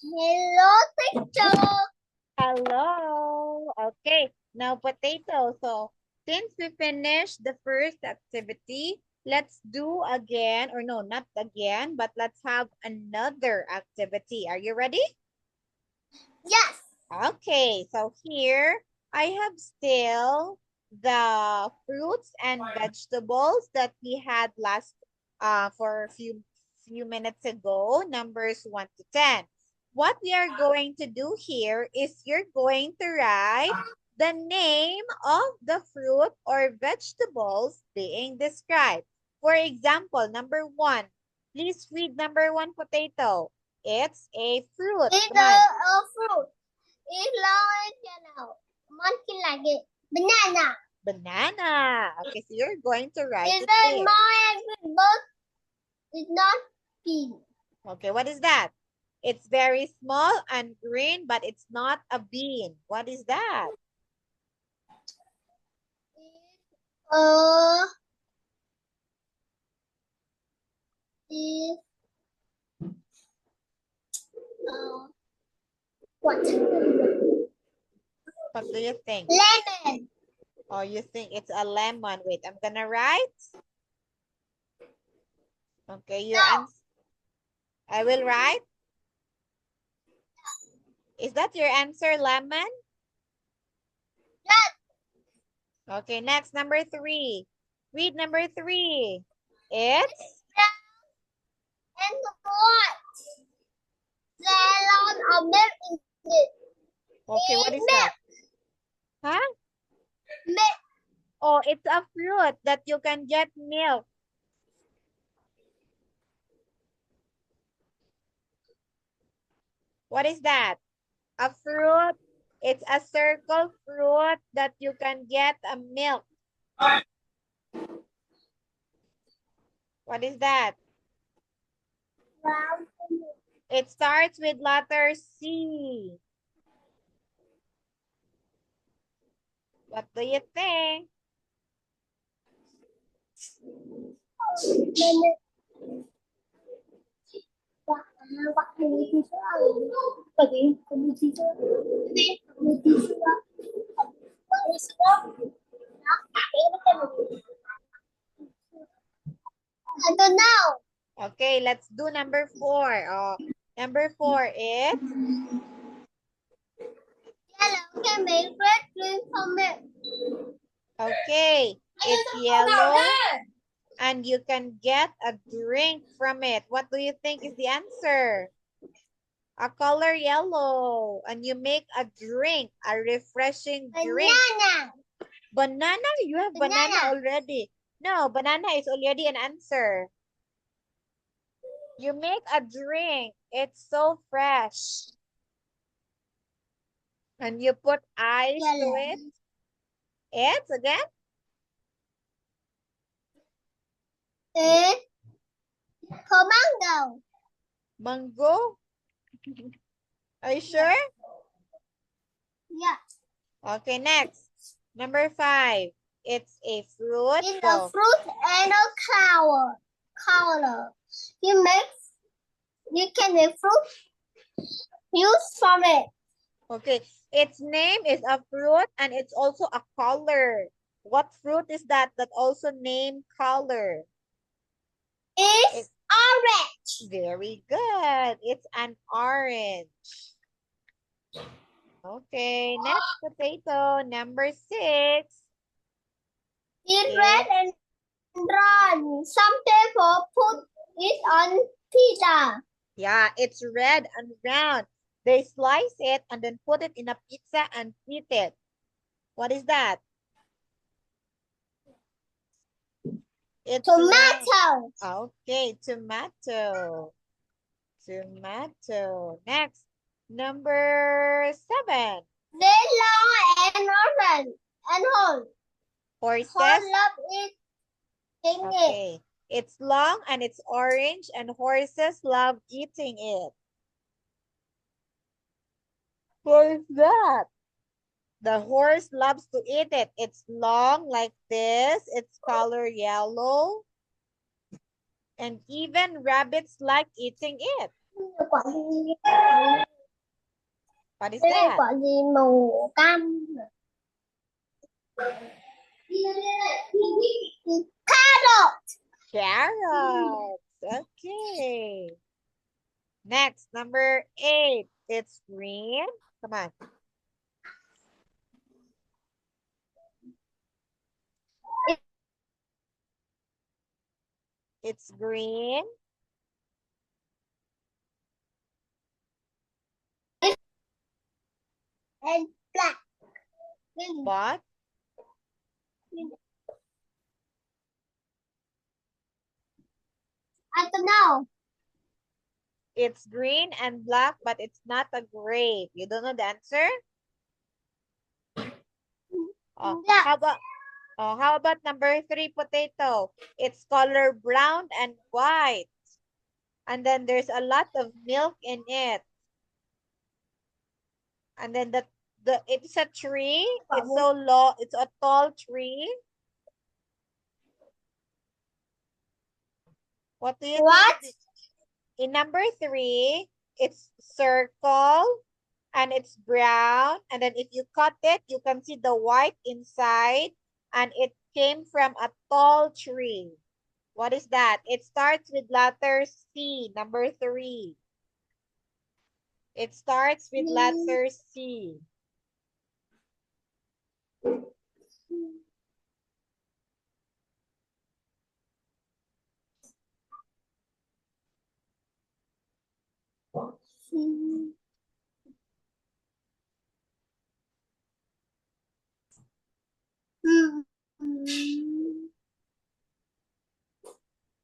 Hello, teacher. Hello. Okay, now potato. So since we finished the first activity, let's do again, or no, not again, but let's have another activity. Are you ready? Yes. Okay, so here I have still the fruits and vegetables that we had last for a few minutes ago, numbers 1 to 10. What we are going to do here is you're going to write the name of the fruit or vegetables being described. For example, number 1, please read number 1, potato. It's a fruit. It's Come on. a fruit. It's long and yellow. Monkey like it. Banana. Banana. Okay, so you're going to write It's it a there. small and green, but it's not pink. Okay, what is that? It's very small and green, but it's not a bean. What is that? Uh, is what? What do you think? Lemon. Oh, you think it's a lemon. Wait, I'm gonna write. Okay, your No. answer. I will write. Is that your answer, lemon? Yes. Okay, next, number 3. Read number 3. It's And what? Salon of milk in it. okay. What is that? Huh? Milk. Oh, it's a fruit that you can get milk. What is that? A fruit. It's a circle fruit that you can get a milk. What is that? Brown. It starts with letter C. What do you think? Lemon. I don't know. Okay, let's do number 4. Oh, number 4 is Yellow can make red green from it. okay. It's yellow and you can get a drink from it. What do you think is the answer? A color yellow and you make a drink, a refreshing drink. Banana. Banana? You have banana Banana. already. No, banana is already an answer. You make a drink. It's so fresh. And you put ice to Yellow. it. It's again? It's mango. Mango? Are you sure? Yeah. Okay, next. Number 5. It's a fruit. It's a fruit and a flower. Color. You can make fruit use from it. Okay, its name is a fruit and it's also a color. What fruit is that also named color? It's orange. Very good. It's an orange. Okay, next potato, number 6. It's red and brown. Some people put it on pizza. Yeah, it's red and round. They slice it and then put it in a pizza and eat it. What is that? It's tomato. Okay, tomato. Tomato. Next, number 7. They long and orange and whole. Horses. Horse love it. Okay. It's long and it's orange and horses love eating it. What is that? The horse loves to eat it. It's long like this. It's color yellow. And even rabbits like eating it. Quả gì? What is Đây là that? quả gì màu cam? Carrot. Carrots. Okay. Next, number 8. It's green. Come on. It's green. And black. But I don't know. it's green and black, but it's not a grape. You don't know the answer? Yeah. How about number 3, potato? It's color brown and white. And then there's a lot of milk in it. And then it's a tree. It's so long. It's a tall tree. What do you think? In number 3, it's circle and it's brown. And then if you cut it, you can see the white inside. And it came from a tall tree. What is that? It starts with letter C, number 3. It starts with letter C.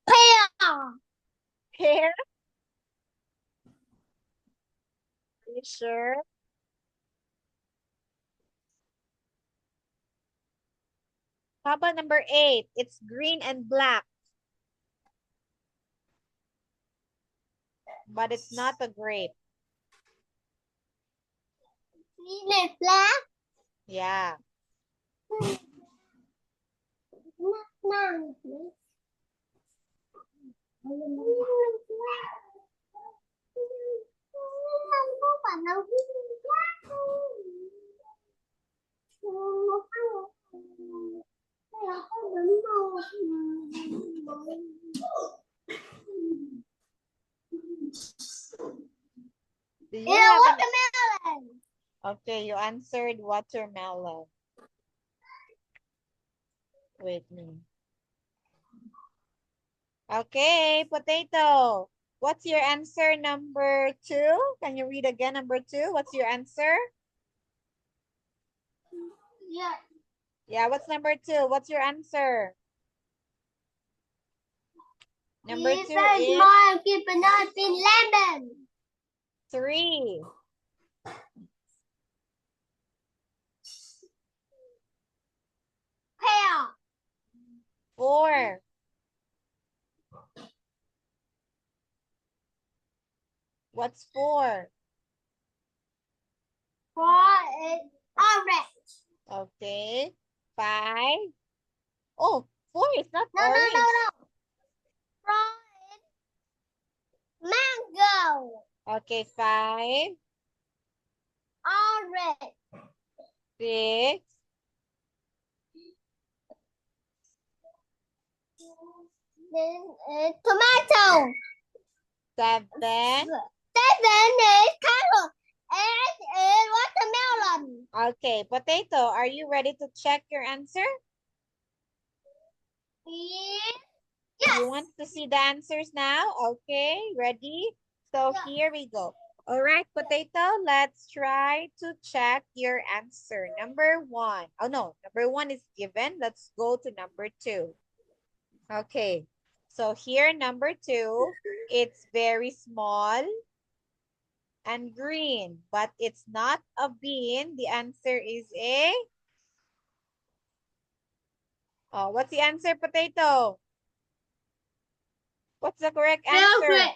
Pear. Pear? Are you sure? How about number 8? It's green and black. But it's not a grape. Green and black. Yeah. Do you have watermelon. Okay, you answered watermelon. Wait me. Okay, potato. What's your answer, number 2? Can you read again, number 2? What's your answer? Yeah. Yeah, what's number 2? What's your answer? Number 2 is Mom, keep an eye on lemon. 3. Pear. 4. What's 4? 4 is orange. Okay. 5. Oh, 4 is not No, orange. no. 4 is mango. Okay, 5. Orange. 6. Then tomato. 7. 7 is carrot. 8 is watermelon. Okay, potato, are you ready to check your answer? Yes. You want to see the answers now? Okay, ready? So Yeah. here we go. All right, potato, let's try to check your answer. Number 1. Oh, no, number 1 is given. Let's go to number 2. Okay, so here, number 2, it's very small and green, but it's not a bean. The answer is a... Oh, what's the answer, potato? What's the correct answer?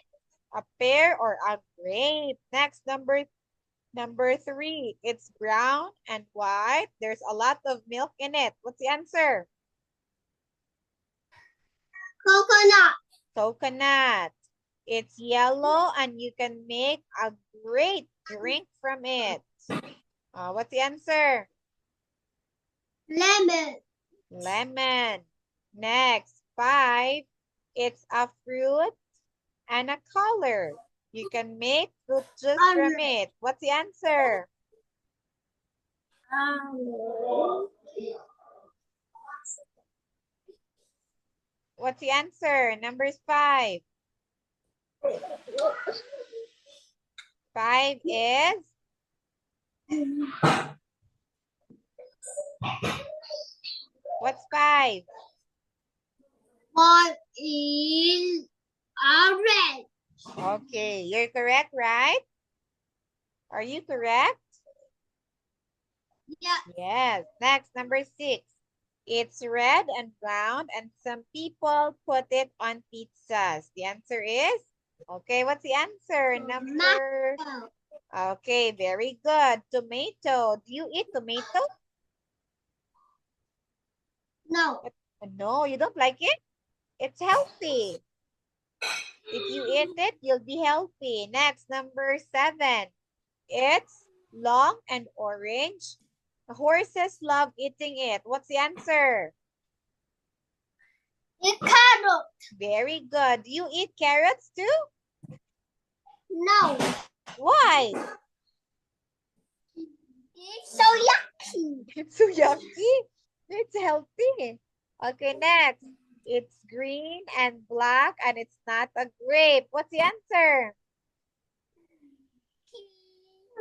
A pear or a grape. Next, number 3. It's brown and white. There's a lot of milk in it. What's the answer? Coconut. Coconut. It's yellow and you can make a great drink from it. What's the answer? Lemon. Lemon. Next, 5. It's a fruit and a color. You can make fruit juice from it. What's the answer? What's the answer? Number 5. 5 is? What's 5? 1 is orange. Okay, you're correct, right? Are you correct? Yeah. Yes. Next, number 6. It's red and brown and some people put it on pizzas. The answer is? Okay, what's the answer? Number... Okay, very good. Tomato. Do you eat tomato? No. No, you don't like it? It's healthy. If you eat it, you'll be healthy. Next, number 7. It's long and orange. Horses love eating it. What's the answer? It's carrot. Very good. Do you eat carrots too? No. Why? It's so yucky. It's so yucky. It's healthy. Okay, next. It's green and black and it's not a grape. What's the answer?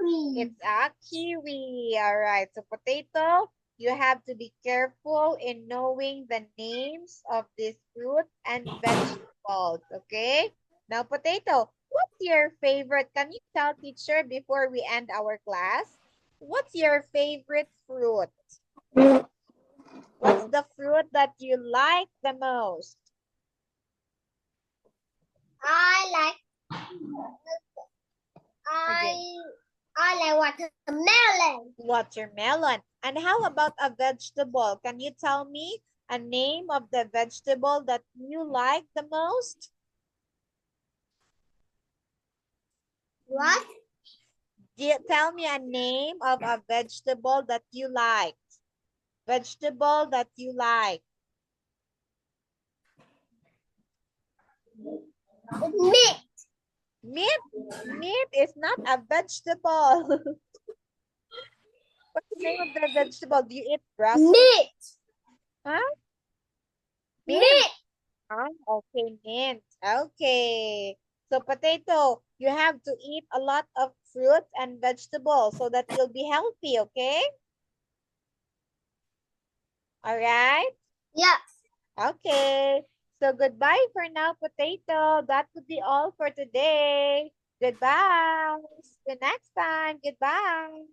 Kiwi. It's a kiwi. All right. So potato, you have to be careful in knowing the names of these fruits and vegetables. Okay. Now, potato, what's your favorite? Can you tell teacher before we end our class? What's your favorite fruit? What's the fruit that you like the most? I like watermelon. Watermelon. And how about a vegetable? Can you tell me a name of the vegetable that you like the most? What? Tell me a name of a vegetable that you like. Vegetable that you like. Meat. Meat? Meat is not a vegetable. What's the name of the vegetable? Do you eat broccoli? Meat. Huh? Meat. Okay, mint. Okay. So potato, you have to eat a lot of fruits and vegetables so that you'll be healthy, okay? All right? Yeah. Okay. So goodbye for now, potato. That would be all for today. Goodbye. See you next time. Goodbye.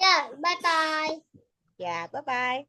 Yeah. Bye bye. Yeah, bye-bye.